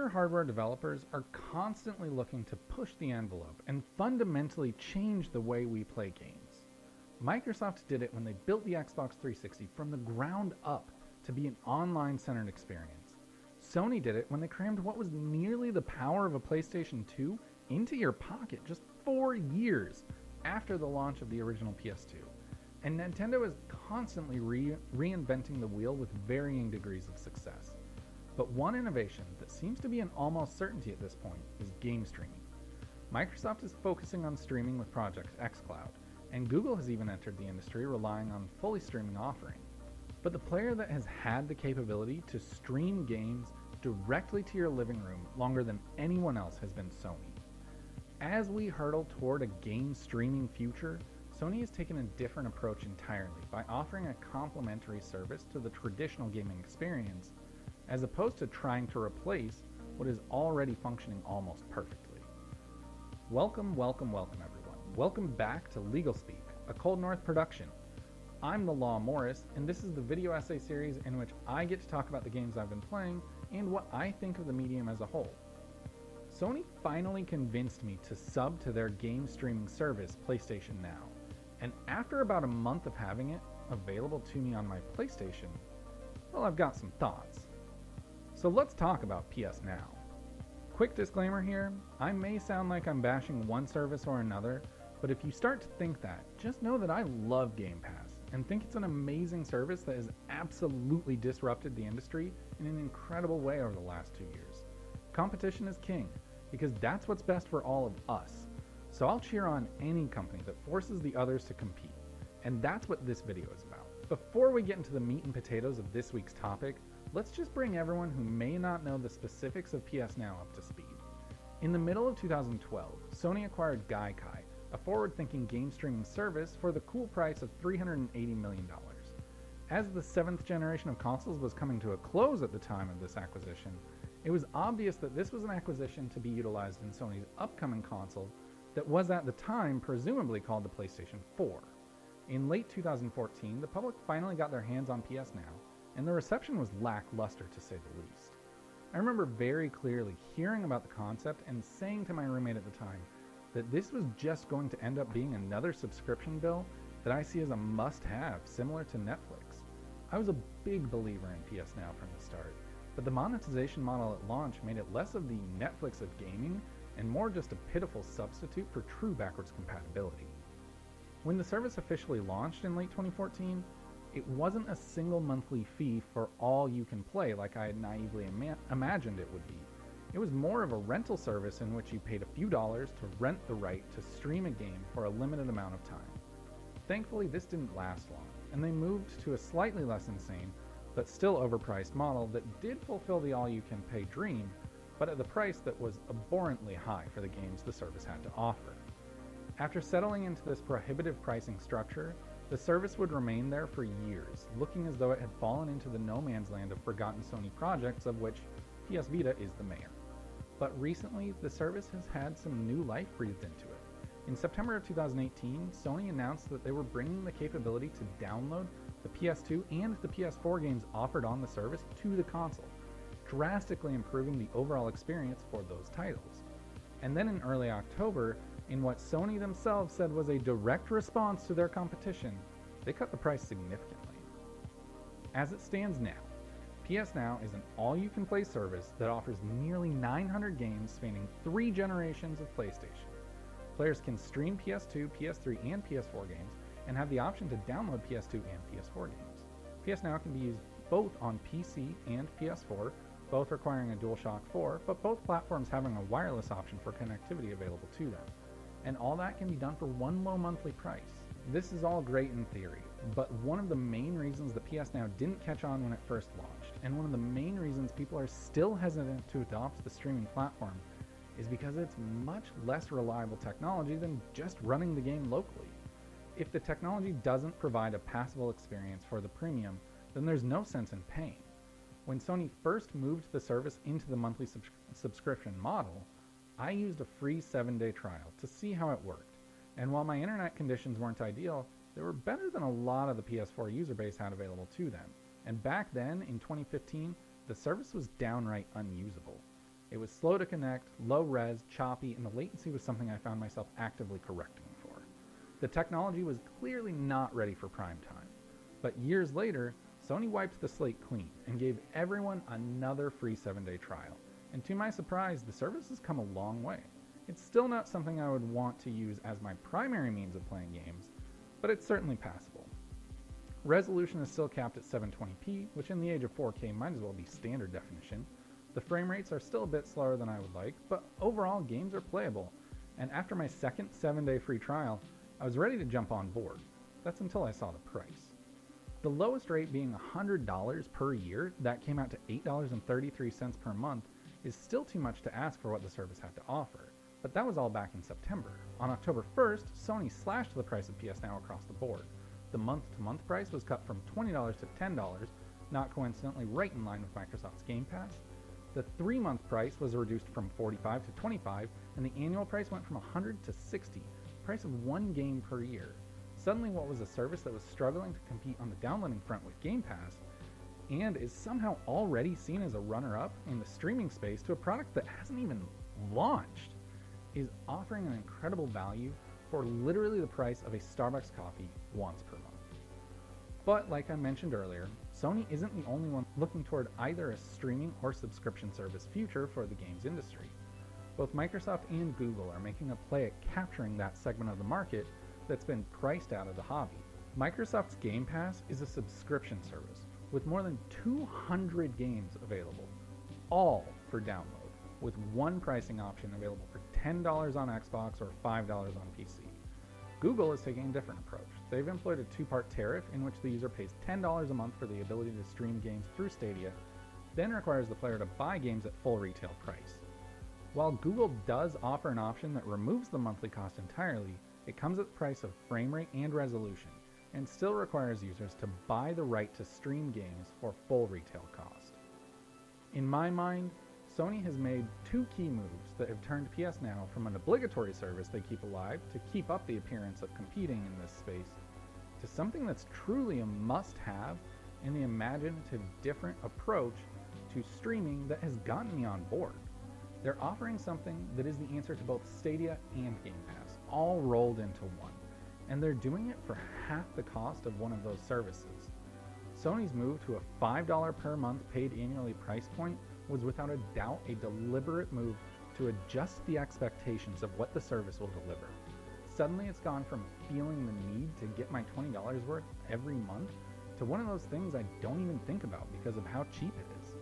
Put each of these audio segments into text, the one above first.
Major hardware developers are constantly looking to push the envelope and fundamentally change the way we play games. Microsoft did it when they built the Xbox 360 from the ground up to be an online-centered experience. Sony did it when they crammed what was nearly the power of a PlayStation 2 into your pocket just 4 years after the launch of the original PS2. And Nintendo is constantly reinventing the wheel with varying degrees of success. But one innovation that seems to be an almost certainty at this point is game streaming. Microsoft is focusing on streaming with Project xCloud, and Google has even entered the industry relying on fully streaming offering. But the player that has had the capability to stream games directly to your living room longer than anyone else has been Sony. As we hurtle toward a game streaming future, Sony has taken a different approach entirely by offering a complementary service to the traditional gaming experience, as opposed to trying to replace what is already functioning almost perfectly. Welcome everyone. Welcome back to LegalSpeak, a ColdNorth production. I'm the Law Morris, and this is the video essay series in which I get to talk about the games I've been playing and what I think of the medium as a whole. Sony finally convinced me to sub to their game streaming service, PlayStation Now, and after about a month of having it available to me on my PlayStation, well, I've got some thoughts. So let's talk about PS Now. Quick disclaimer here, I may sound like I'm bashing one service or another, but if you start to think that, just know that I love Game Pass and think it's an amazing service that has absolutely disrupted the industry in an incredible way over the last 2 years. Competition is king, because that's what's best for all of us. So I'll cheer on any company that forces the others to compete, and that's what this video is about. Before we get into the meat and potatoes of this week's topic, let's just bring everyone who may not know the specifics of PS Now up to speed. In the middle of 2012, Sony acquired Gaikai, a forward-thinking game streaming service, for the cool price of $380 million. As the 7th generation of consoles was coming to a close at the time of this acquisition, it was obvious that this was an acquisition to be utilized in Sony's upcoming console that was at the time presumably called the PlayStation 4. In late 2014, the public finally got their hands on PS Now, and the reception was lackluster to say the least. I remember very clearly hearing about the concept and saying to my roommate at the time that this was just going to end up being another subscription bill that I see as a must-have, similar to Netflix. I was a big believer in PS Now from the start, but the monetization model at launch made it less of the Netflix of gaming and more just a pitiful substitute for true backwards compatibility. When the service officially launched in late 2014, it wasn't a single monthly fee for all you can play like I had naively imagined it would be. It was more of a rental service in which you paid a few dollars to rent the right to stream a game for a limited amount of time. Thankfully, this didn't last long, and they moved to a slightly less insane, but still overpriced model that did fulfill the all-you-can-pay dream, but at the price that was abhorrently high for the games the service had to offer. After settling into this prohibitive pricing structure, the service would remain there for years, looking as though it had fallen into the no man's land of forgotten Sony projects, of which PS Vita is the mayor. But recently, the service has had some new life breathed into it. In September of 2018, Sony announced that they were bringing the capability to download the PS2 and the PS4 games offered on the service to the console, drastically improving the overall experience for those titles. And then in early October, in what Sony themselves said was a direct response to their competition, they cut the price significantly. As it stands now, PS Now is an all-you-can-play service that offers nearly 900 games spanning 3 generations of PlayStation. Players can stream PS2, PS3, and PS4 games, and have the option to download PS2 and PS4 games. PS Now can be used both on PC and PS4, both requiring a DualShock 4, but both platforms having a wireless option for connectivity available to them. And all that can be done for one low monthly price. This is all great in theory, but one of the main reasons that PS Now didn't catch on when it first launched, and one of the main reasons people are still hesitant to adopt the streaming platform, is because it's much less reliable technology than just running the game locally. If the technology doesn't provide a passable experience for the premium, then there's no sense in paying. When Sony first moved the service into the monthly subscription model, I used a free 7-day trial to see how it worked, and while my internet conditions weren't ideal, they were better than a lot of the PS4 user base had available to them. And back then, in 2015, the service was downright unusable. It was slow to connect, low res, choppy, and the latency was something I found myself actively correcting for. The technology was clearly not ready for prime time. But years later, Sony wiped the slate clean and gave everyone another free 7-day trial. And to my surprise, the service has come a long way. It's still not something I would want to use as my primary means of playing games, but it's certainly passable. Resolution is still capped at 720p, which in the age of 4K might as well be standard definition. The frame rates are still a bit slower than I would like, but overall games are playable. And after my second 7-day free trial, I was ready to jump on board. That's until I saw the price. The lowest rate being $100 per year, that came out to $8.33 per month, is still too much to ask for what the service had to offer. But that was all back in September. On October 1st, Sony slashed the price of PS Now across the board. The month-to-month price was cut from $20 to $10, not coincidentally right in line with Microsoft's Game Pass. The 3-month price was reduced from $45 to $25, and the annual price went from $100 to $60, the price of one game per year. Suddenly what was a service that was struggling to compete on the downloading front with Game Pass, and is somehow already seen as a runner-up in the streaming space to a product that hasn't even launched, is offering an incredible value for literally the price of a Starbucks coffee once per month. But like I mentioned earlier, Sony isn't the only one looking toward either a streaming or subscription service future for the games industry. Both Microsoft and Google are making a play at capturing that segment of the market that's been priced out of the hobby. Microsoft's Game Pass is a subscription service with more than 200 games available, all for download, with one pricing option available for $10 on Xbox or $5 on PC. Google is taking a different approach. They've employed a two-part tariff in which the user pays $10 a month for the ability to stream games through Stadia, then requires the player to buy games at full retail price. While Google does offer an option that removes the monthly cost entirely, it comes at the price of frame rate and resolution, and still requires users to buy the right to stream games for full retail cost. In my mind, Sony has made two key moves that have turned PS Now from an obligatory service they keep alive to keep up the appearance of competing in this space, to something that's truly a must-have in the imaginative different approach to streaming that has gotten me on board. They're offering something that is the answer to both Stadia and Game Pass, all rolled into one, and they're doing it for half the cost of one of those services. Sony's move to a $5 per month paid annually price point was without a doubt a deliberate move to adjust the expectations of what the service will deliver. Suddenly it's gone from feeling the need to get my $20 worth every month to one of those things I don't even think about because of how cheap it is.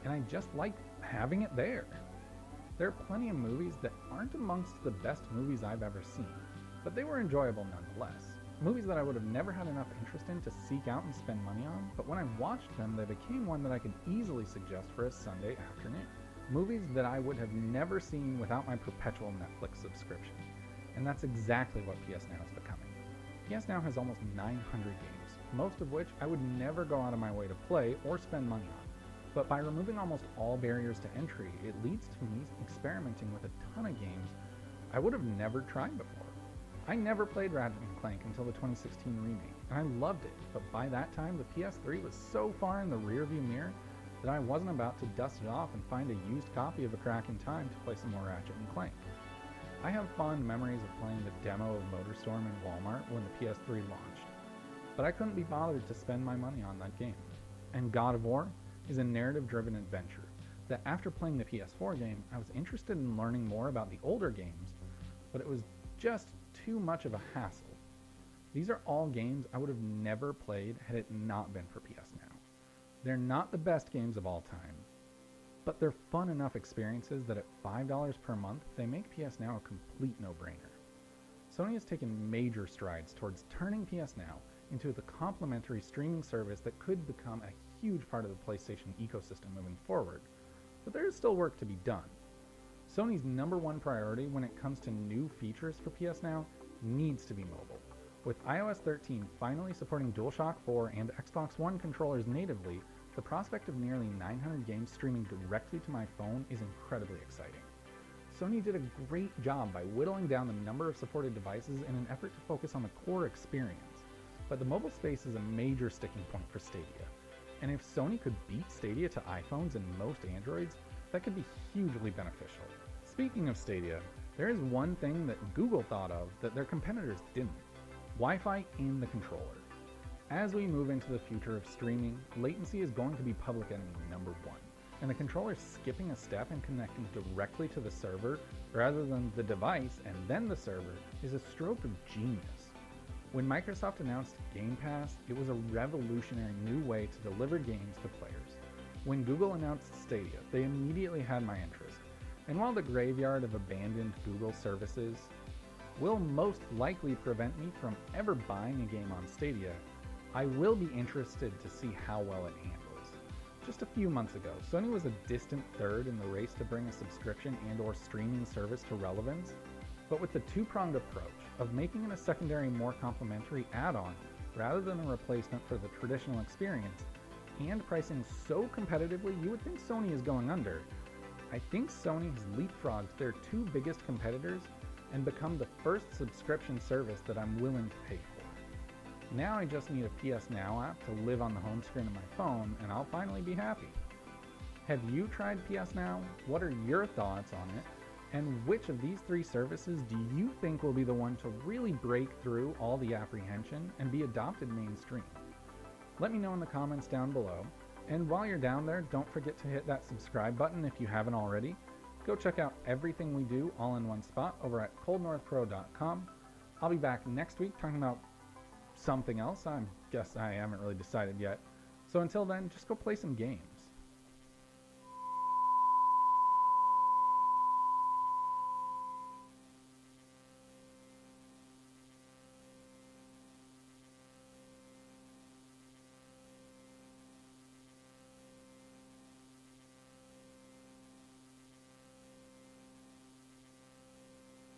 And I just like having it there. There are plenty of movies that aren't amongst the best movies I've ever seen, but they were enjoyable nonetheless. Movies that I would have never had enough interest in to seek out and spend money on, but when I watched them, they became one that I could easily suggest for a Sunday afternoon. Movies that I would have never seen without my perpetual Netflix subscription. And that's exactly what PS Now is becoming. PS Now has almost 900 games, most of which I would never go out of my way to play or spend money on. But by removing almost all barriers to entry, it leads to me experimenting with a ton of games I would have never tried before. I never played Ratchet & Clank until the 2016 remake, and I loved it, but by that time the PS3 was so far in the rearview mirror that I wasn't about to dust it off and find a used copy of a crack in time to play some more Ratchet & Clank. I have fond memories of playing the demo of MotorStorm in Walmart when the PS3 launched, but I couldn't be bothered to spend my money on that game. And God of War is a narrative-driven adventure that after playing the PS4 game, I was interested in learning more about the older games, but it was just too much of a hassle. These are all games I would have never played had it not been for PS Now. They're not the best games of all time, but they're fun enough experiences that at $5 per month, they make PS Now a complete no-brainer. Sony has taken major strides towards turning PS Now into the complementary streaming service that could become a huge part of the PlayStation ecosystem moving forward, but there is still work to be done. Sony's number one priority when it comes to new features for PS Now needs to be mobile. With iOS 13 finally supporting DualShock 4 and Xbox One controllers natively, the prospect of nearly 900 games streaming directly to my phone is incredibly exciting. Sony did a great job by whittling down the number of supported devices in an effort to focus on the core experience, but the mobile space is a major sticking point for Stadia. And if Sony could beat Stadia to iPhones and most Androids, that could be hugely beneficial. Speaking of Stadia, there is one thing that Google thought of that their competitors didn't: Wi-Fi in the controller. As we move into the future of streaming, latency is going to be public enemy number one, and the controller skipping a step and connecting directly to the server rather than the device and then the server is a stroke of genius. When Microsoft announced Game Pass, it was a revolutionary new way to deliver games to players. When Google announced Stadia, they immediately had my interest, and while the graveyard of abandoned Google services will most likely prevent me from ever buying a game on Stadia, I will be interested to see how well it handles. Just a few months ago, Sony was a distant third in the race to bring a subscription and/or streaming service to relevance, but with the two-pronged approach of making it a secondary, more complementary add-on rather than a replacement for the traditional experience, and pricing so competitively you would think Sony is going under, I think Sony has leapfrogged their two biggest competitors and become the first subscription service that I'm willing to pay for. Now I just need a PSNow app to live on the home screen of my phone, and I'll finally be happy. Have you tried PSNow? What are your thoughts on it? And which of these three services do you think will be the one to really break through all the apprehension and be adopted mainstream? Let me know in the comments down below. And while you're down there, don't forget to hit that subscribe button if you haven't already. Go check out everything we do all in one spot over at ColdNorthPro.com. I'll be back next week talking about something else. I guess I haven't really decided yet. So until then, just go play some games.